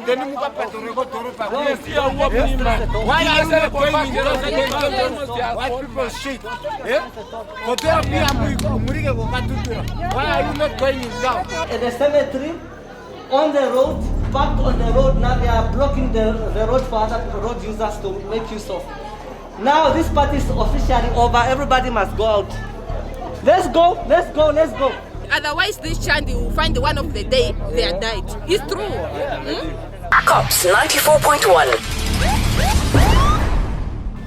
Why are you not going in white people shit? Why are you not going in now? At the cemetery, on the road, parked on the road, now they are blocking the road for other road users to make use of. Now this party is officially over, everybody must go out. Let's go, let's go, let's go. Otherwise this child will find one of the day they are died. It's true. Cops 94.1.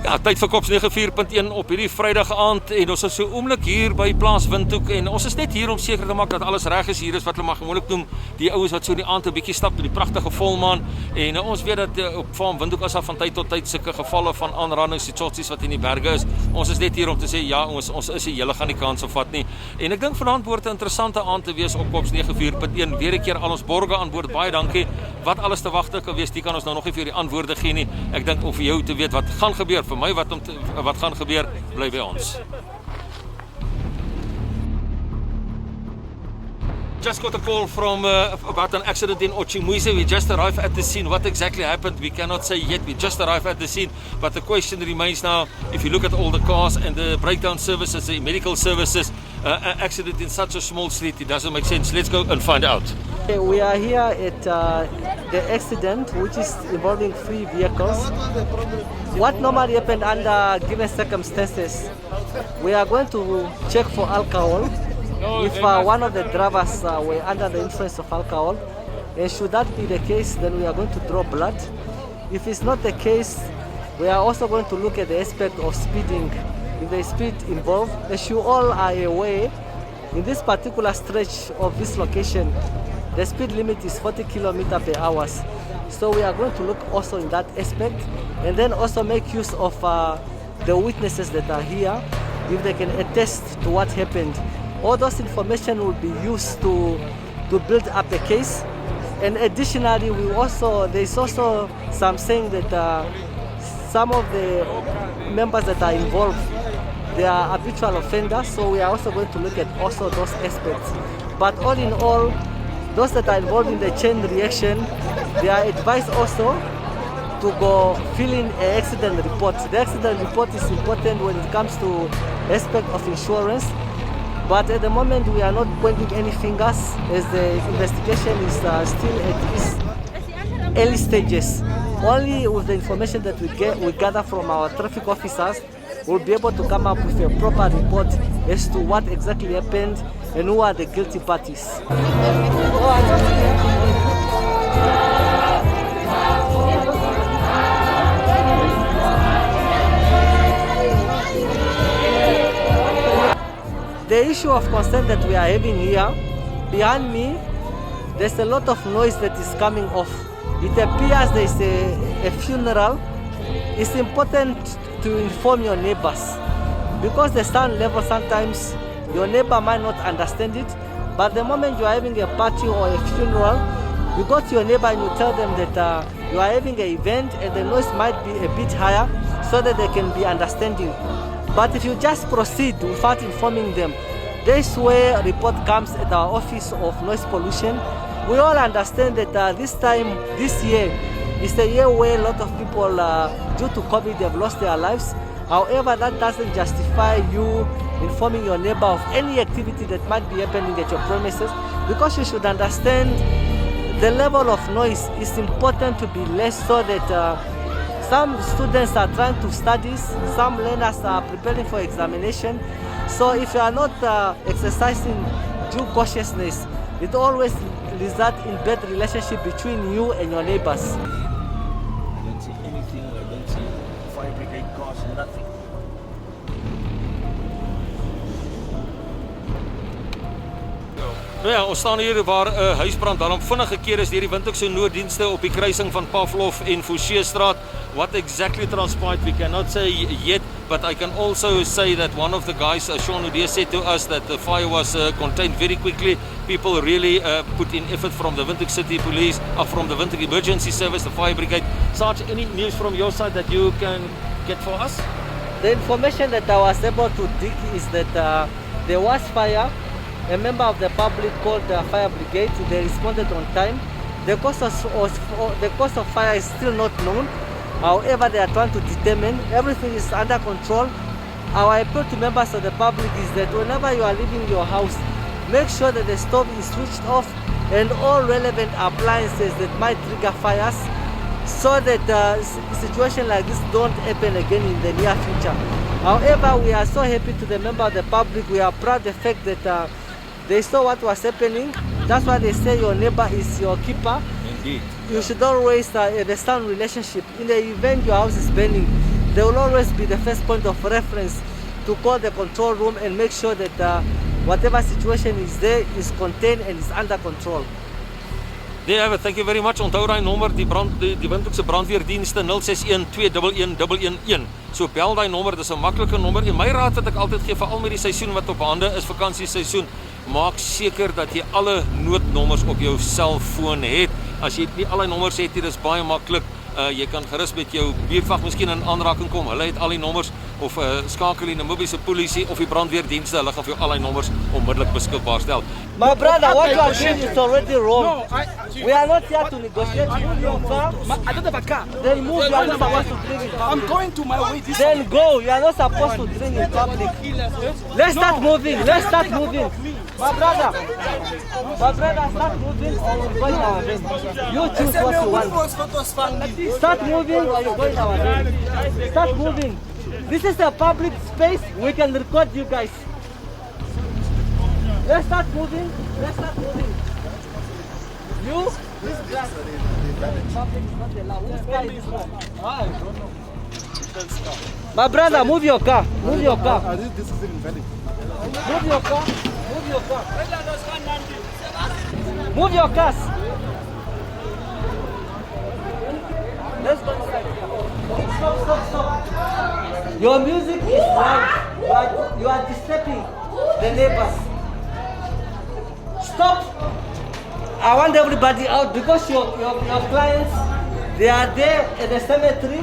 Ja, tyd vir Kops 94.1 op hierdie Vrydag aand en ons is so oomblik hier by plaas Windhoek en ons is net hier om seker te maak dat alles reg is. Hier is wat hulle maar gewoonlik noem die ouens wat so in die aand 'n bietjie stap in die pragtige volmaan en ons weet dat op farm Windhoek is daar van tyd tot tyd sulke gevalle van aanrandings, die tsotsies wat in die berge is. Ons is net hier om te sê ja, ons is hier, julle gaan die kans opvat nie. En ek dink vanaand behoort 'n interessante aand te wees op Kops 94.1. Weer 'n keer al ons borgers aan boord. Baie dankie. Wat alles te wagte kan wees, die kan ons nou nog nie vir die antwoorde gee nie. Ek dink om vir jou te weet wat gaan gebeur, vir my wat gaan gebeur, bly by ons. Just got a call from about an accident in Ochimwize. We just arrived at the scene. What exactly happened, we cannot say yet. We just arrived at the scene. But the question remains now, if you look at all the cars and the breakdown services, the medical services, an accident in such a small street, it doesn't make sense. Let's go and find out. We are here at the accident, which is involving 3 vehicles. What normally happened under given circumstances, we are going to check for alcohol. If one of the drivers were under the influence of alcohol, and should that be the case, then we are going to draw blood. If it's not the case, we are also going to look at the aspect of speeding. If there is speed involved, as you all are aware, in this particular stretch of this location, the speed limit is 40 km/h. So we are going to look also in that aspect, and then also make use of the witnesses that are here, if they can attest to what happened. All those information will be used to build up a case. And additionally, there is also some saying that some of the members that are involved, they are habitual offenders, so we are also going to look at also those aspects. But all in all, those that are involved in the chain reaction, they are advised also to go fill in an accident report. The accident report is important when it comes to aspect of insurance. But at the moment, we are not pointing any fingers as the investigation is still at its early stages. Only with the information that we gather from our traffic officers, we'll be able to come up with a proper report as to what exactly happened and who are the guilty parties. The issue of concern that we are having here, behind me, there's a lot of noise that is coming off. It appears there's a funeral. It's important to inform your neighbors, because the sound level sometimes your neighbor might not understand it, but the moment you are having a party or a funeral, you go to your neighbor and you tell them that you are having an event and the noise might be a bit higher so that they can be understanding. But if you just proceed without informing them, this where a report comes at our Office of Noise Pollution. We all understand that this year, is a year where a lot of people, due to COVID, have lost their lives. However, that doesn't justify you informing your neighbor of any activity that might be happening at your premises, because you should understand the level of noise is important to be less, so that some students are trying to study, some learners are preparing for examination. So if you are not exercising due cautiousness, it always results in bad relationship between you and your neighbors. I don't see anything, I don't see fire brigade cars, nothing. Nou ja, ons staan hier waar 'n huisbrand daarom vinnig gekeer is deur die Windhoekse nooddienste op die kruising van Pavlov en Fouché-straat. What exactly transpired we cannot say yet, but I can also say that one of the guys, Sean Udia, said to us that the fire was contained very quickly. People really put in effort from the Windhoek City Police, from the Windhoek Emergency Service, the fire brigade. Sarge, any news from your side that you can get for us? The information that I was able to dig is that there was fire. A member of the public called the fire brigade. They responded on time. The cause of fire is still not known. However, they are trying to determine. Everything is under control. Our appeal to members of the public is that whenever you are leaving your house, make sure that the stove is switched off and all relevant appliances that might trigger fires, so that a situation like this don't happen again in the near future. However, we are so happy to the member of the public. We are proud of the fact that they saw what was happening. That's why they say your neighbor is your keeper. Indeed. You should always have a sound relationship. In the event your house is burning, they will always be the first point of reference to call the control room and make sure that whatever situation is there is contained and is under control. There have it. Thank you very much. Onthou daai nommer, die Windhoek se brandweerdienste 061 211 111. So bel daai nommer, dis 'n maklike nommer. En my raad wat ek altyd gee, veral met die seisoen wat op hande is, vakansieseisoen, maak seker dat jy alle noodnommers op jou selfoon het. As jy nie al die nommers het nie, dis baie maklik. Jy kan gerus met jou buurtwag miskien in aanraking kom. Hulle het al die nommers, of skakel die Namibia se polisie of die brandweerdienste, hulle gaan vir jou al die nommers onmiddellik beskikbaar stel. My brother, what you are doing is already wrong. We are not here to negotiate. Move your car. I don't have a car. Then move. You are not supposed to drink in public. I'm going to my way. Then go. You are not supposed to drink in public. Let's start moving. Let's start moving. My brother, start moving or we're going our way. You choose what you want. Start moving or you're going our way. Start moving. This is a public space. We can record you guys. Let's start moving. Let's start moving. You, this grass. Public is not allowed. Which guy is this one? I don't know. My brother, move your car. Move your car. This is invalid. Move your car. Move your car. Move your cars. Let's go inside. Stop. Your music is loud. You are disturbing the neighbors. Stop. I want everybody out because your clients, they are there at the cemetery,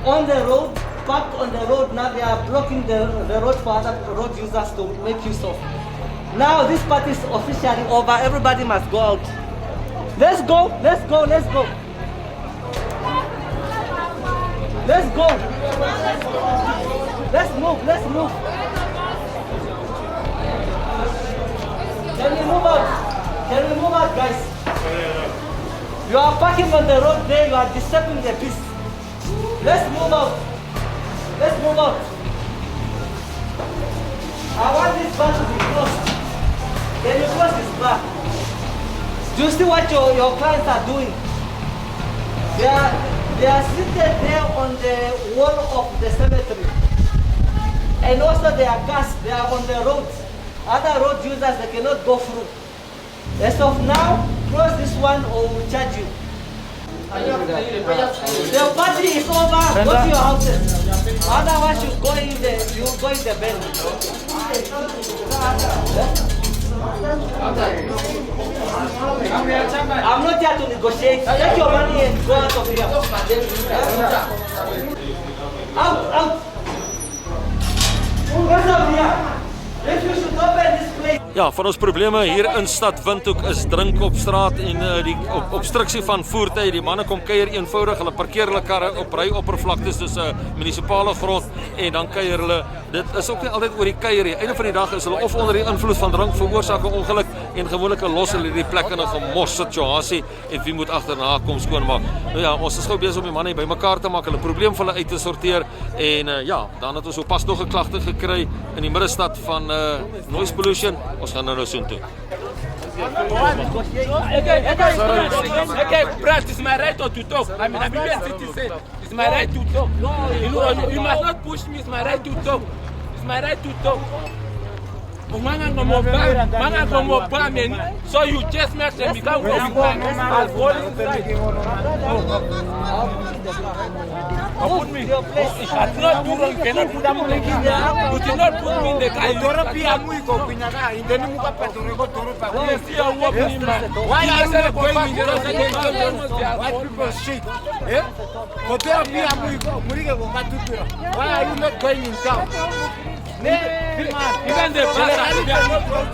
on the road, parked on the road. Now they are blocking the road for other road users to make use of. Now this part is officially over. Everybody must go out. Let's go. Let's go. Let's go. Let's go. Let's move. Let's move. Can we move out? Can we move out, guys? You are parking on the road there. You are disturbing the peace. Let's move out. Let's move out. I want this bar to be closed. Can you close this bar? Do you see what your clients are doing? They are seated there on the wall of the cemetery. And also their cars, they are on the road. Other road users, they cannot go through. As of now, close this one or we'll charge you. The party is over. Go to your houses. Otherwise, you go in the bed. I'm not here to negotiate. Take your money and go out of here. Out. Get out here. If you should open this place. Ja, van ons probleme hier in stad Windhoek is drink op straat en die obstruksie van voertuie. Die manne kom kuier eenvoudig, hulle parkeer hulle karre op ryoppervlaktes, dis 'n munisipale grond en dan kuier hulle. Dit is ook nie altyd oor die kuier nie. Einde van die dag is hulle of onder die invloed van drank veroorsaak 'n ongeluk en gewoonlik los hulle die plek in 'n gemors situasie en wie moet agterna kom skoonmaak. Nou ja, ons is gou besig om die manne bymekaar te maak, hulle probleem vir hulle uit te sorteer en ja, dan het ons pas nog 'n klagte gekry in die middestad van noise pollution. Ons gaan nou soontoe. Okay, Brad, it's my right to talk. I'm a Namibian citizen. It's my right to talk. You must not push me. It's my right to talk. It's my right to talk. So you just make them become put me. If I do not do wrong, you cannot put me in the car. You cannot put me in the car. Why are you going in the road? White people shit. Why are you not going in town? Even the bus, they are not going.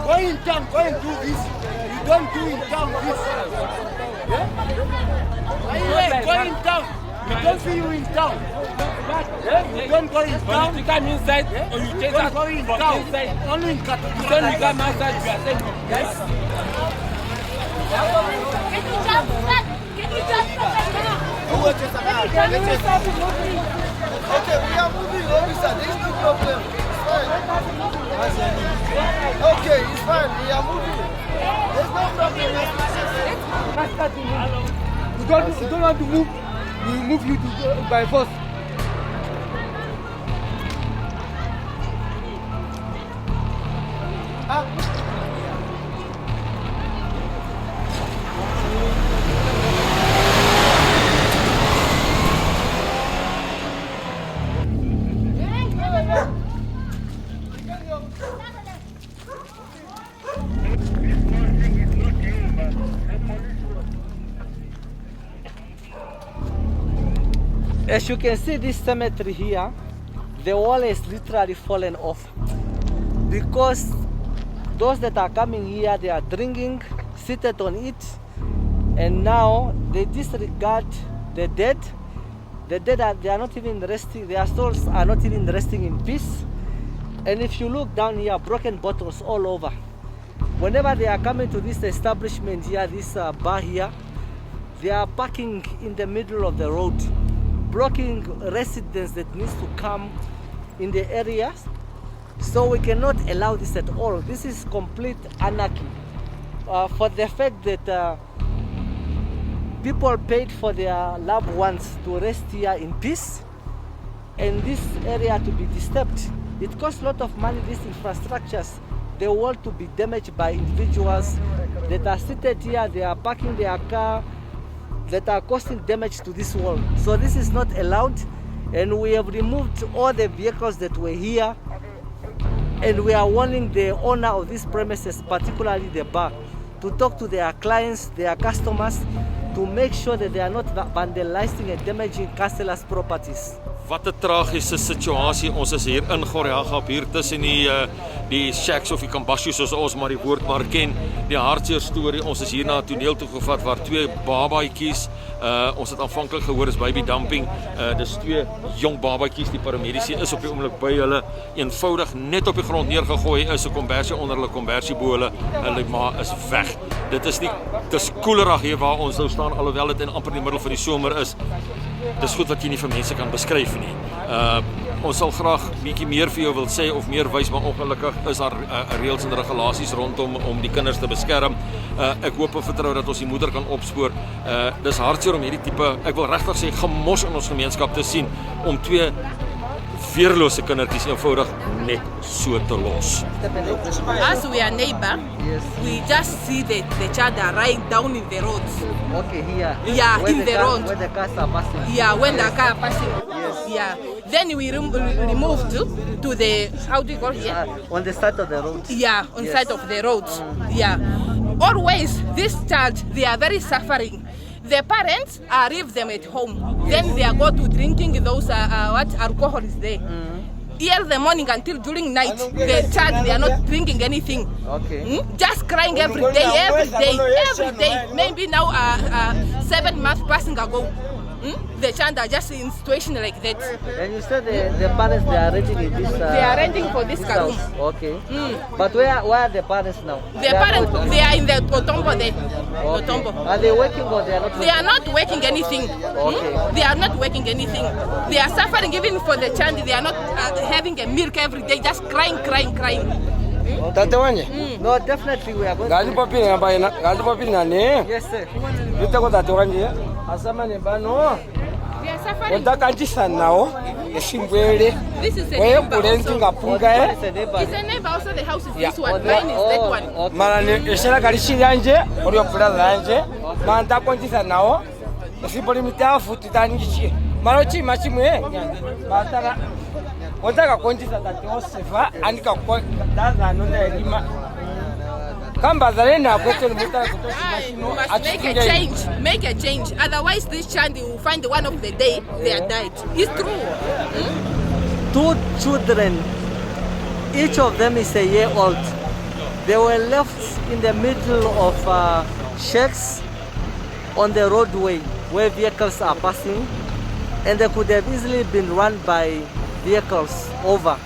Go in town, go and do this. You don't do in town this. Yeah? Anyway, go in town. We don't see you in town. Yeah? You don't go in town. You come inside or you take Don't us go in from town. inside. Only in Qatar. Then you come outside, you are saying yes. Okay, we are moving, officer. There is no problem. It's fine. Okay, it's fine. We are moving. There's no problem. You don't want to move. We will move you to by force. As you can see, this cemetery here, the wall is literally fallen off because those that are coming here, they are drinking, seated on it, and now they disregard the dead. The dead they are not even resting, their souls are not even resting in peace. And if you look down here, broken bottles all over. Whenever they are coming to this establishment here, this bar here, they are parking in the middle of the road, blocking residents that needs to come in the areas. So we cannot allow this at all. This is complete anarchy. For the fact that people paid for their loved ones to rest here in peace, and this area to be disturbed. It costs a lot of money, these infrastructures, the wall to be damaged by individuals that are seated here, they are parking their car, that are causing damage to this wall. So this is not allowed, and we have removed all the vehicles that were here, and we are warning the owner of these premises, particularly the bar, to talk to their clients, their customers, to make sure that they are not vandalizing and damaging councillors' properties. Wat 'n tragiese situasie. Ons is hier in Riejhaat, hier tussen die shacks of die kambasjies soos ons maar die woord maar ken. Die hartseer storie. Ons is hier na 'n toneel toe gevat waar twee babatjies, ons het aanvanklik gehoor is baby dumping. Dis twee jong babatjies, die paramedici is op die oomblik by hulle, eenvoudig net op die grond neergegooi is 'n kombersie onder hulle, kombersie bo hulle. Hulle ma is weg. Dit is nie, dis koelerig hier waar ons nou staan, alhoewel dit in amper die middel van die somer is. Dis goed wat jy nie vir mense kan beskryf nie. Ons sal graag bietjie meer vir jou wil sê of meer wys, maar ongelukkig is daar reëls en regulasies rondom om die kinders te beskerm. Ek hoop en vertrou dat ons die moeder kan opspoor. Dis hartseer om hierdie tipe, ek wil regtig sê, gemos in ons gemeenskap te sien om twee weerlose kindertjies eenvoudig net so te los. As we are neighbor, we just see the child lying down in the roads. Okay, here. Yeah, where in the road. Where the cars are passing. Yeah, when the car passing. Yeah. Then we removed to the, how do you call it? On the side of the road. Yeah, on side of the roads. Yeah. Always, this child, they are very suffering. The parents leave them at home. Then they are go to drinking those, what alcohol is there. Early the morning until during night, the child, they are not drinking anything. Okay. Just crying every day. Maybe now 7 months passing ago. The child are just in situation like that. And you said the parents, they are renting in this They are renting for this room. Okay. But where are the parents now? The parents, they are in the Otombo there. Okay. Otombo. Are they working or they are not working? They are not working anything. Okay. They are not working anything. They are suffering even for the child. They are not having a milk every day, just crying. Tate wanje? No, definitely we are going Gazi papiri ngabayina, gazi papiri nani? Yes, sir. Yutako tate wanje? Asama ne bano. They are suffering. Odakantisa nao, esimbwele. This is a Wewe neighbor kulenzi also. ngapunga It's a neighbor. It's a neighbor also. The house is Yeah. this one. Mine is that one. Okay. Mara ne esera kalishi yanje, oriyo brother yanje. Manda kontisa nao. Esimbole mitafu titangichi. Mara chima chimwe. Batara. Odaka kontisa tate osefa anika ko daza nonda elima. Kamba zalena kwetu mutaka kutoshi You must make a change. Otherwise, this child will find the one of the day they are died. It's true. 2 children, each of them is a year old. They were left in the middle of shacks on the roadway where vehicles are passing, and they could have easily been run by vehicles over.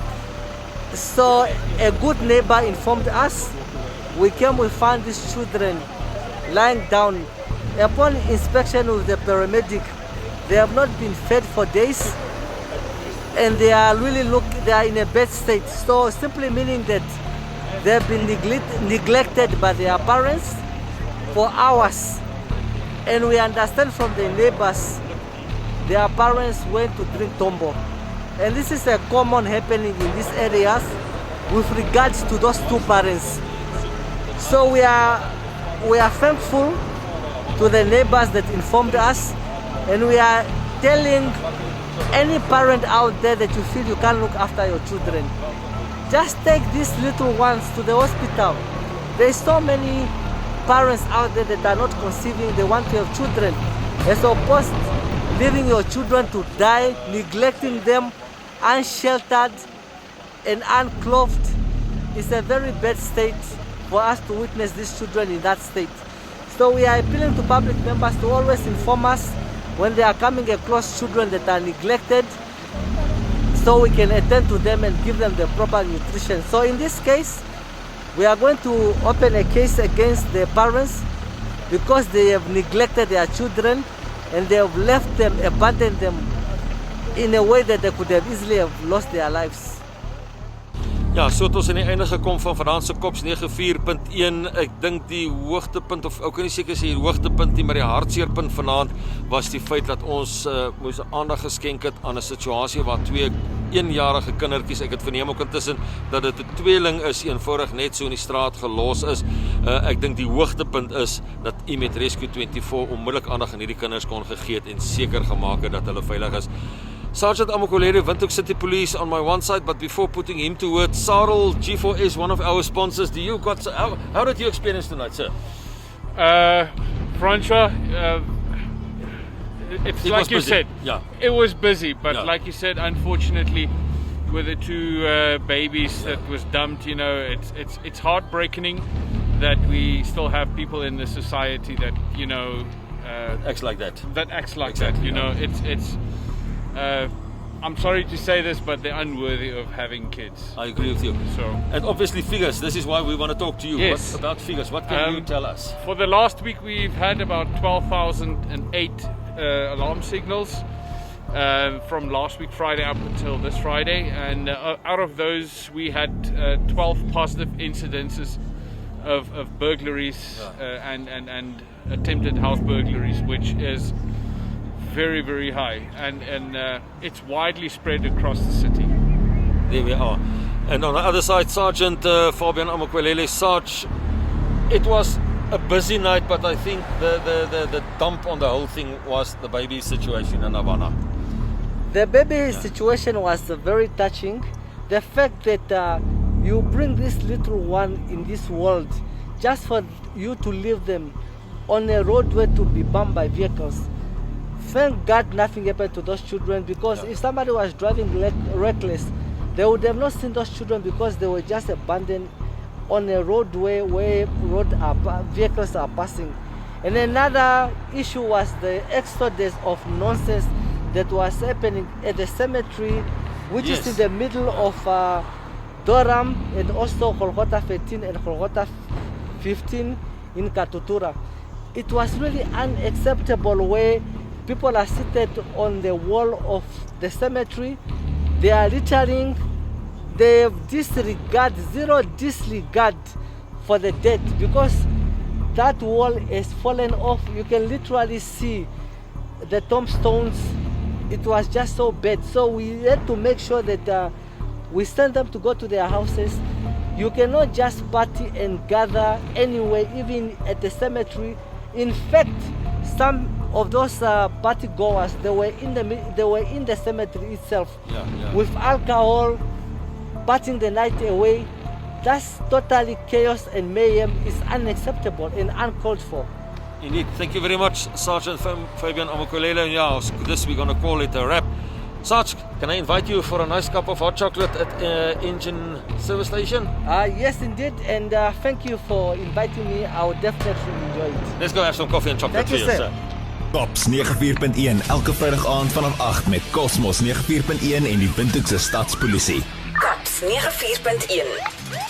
So a good neighbor informed us. We came, we found these children lying down. Upon inspection with the paramedic, they have not been fed for days, and they are they are in a bad state. So simply meaning that they have been neglected by their parents for hours. And we understand from the neighbors, their parents went to drink tombo. And this is a common happening in these areas with regards to those two parents. So we are thankful to the neighbors that informed us, and we are telling any parent out there that you feel you can't look after your children, just take these little ones to the hospital. There's so many parents out there that are not conceiving, they want to have children. As opposed leaving your children to die, neglecting them, unsheltered and unclothed, is a very bad state for us to witness these children in that state. So we are appealing to public members to always inform us when they are coming across children that are neglected, so we can attend to them and give them the proper nutrition. So in this case, we are going to open a case against the parents because they have neglected their children and they have left them, abandoned them in a way that they could have easily have lost their lives. Ja, so het ons aan die einde gekom van vanaand se Kops 94.1. Ek dink die hoogtepunt, of ook nie seker sê die hoogtepunt nie, maar die hartseerpunt vanaand was die feit dat ons moes aandag geskenk het aan 'n situasie waar twee 1-jarige kindertjies, ek het verneem ook intussen dat dit 'n tweeling is, eenvoudig net so in die straat gelos is. Ek dink die hoogtepunt is dat u met Rescue 24 onmiddellik aandag aan hierdie kinders kon gegee het en seker gemaak het dat hulle veilig is. Sergeant Amokolele, Windhoek City Police on my one side, but before putting him to word, Sarel, G4S, one of our sponsors, how did you experience tonight, sir? Francois, it's It like was you busy. said, Yeah. it was busy, but Yeah. like you said, unfortunately, with the two babies that was dumped, you know, it's heartbreaking that we still have people in the society that, you know, Acts like that. Exactly, you know, it's I'm sorry to say this, but they're unworthy of having kids. I agree with you. So, And obviously figures, this is why we want to talk to you. Yes. What about figures? What can you tell us? For the last week, we've had about 12,008 alarm signals from last week Friday up until this Friday, and out of those, we had 12 positive incidences of burglaries and attempted house burglaries, which is very, very high, and it's widely spread across the city. There we are. And on the other side, Sergeant Fabian Amokwelele, Sarge, it was a busy night, but I think the dump on the whole thing was the baby situation in Havanah. The baby situation was very touching. The fact that you bring this little one in this world just for you to leave them on a roadway to be bumped by vehicles. Thank God nothing happened to those children, because if somebody was driving reckless, they would have not seen those children because they were just abandoned on a roadway where vehicles are passing. And another issue was the exodus of nonsense that was happening at the cemetery, which is in the middle of Durham and also Golgotha 13 and Golgotha 15 in Katutura. It was really unacceptable where people are seated on the wall of the cemetery. They are littering. They have zero disregard for the dead, because that wall is fallen off. You can literally see the tombstones. It was just so bad. So we had to make sure that we send them to go to their houses. You cannot just party and gather anywhere, even at the cemetery. In fact, some of those party goers, they were in the cemetery itself with alcohol, partying the night away. That's totally chaos and mayhem. Is unacceptable and uncalled for. Indeed. Thank you very much, Sergeant Fabian Amokolele. Yeah, this we're going to call it a wrap. Sarge, can I invite you for a nice cup of hot chocolate at Engine Service Station? Yes, indeed, and thank you for inviting me. I will definitely enjoy it. Let's go have some coffee and chocolate Thank you, for you, sir. Kops 94.1 elke Vrydag aand vanaf 8 met Kosmos 94.1 en die Windhoek se Stadspolisie. Kops 94.1.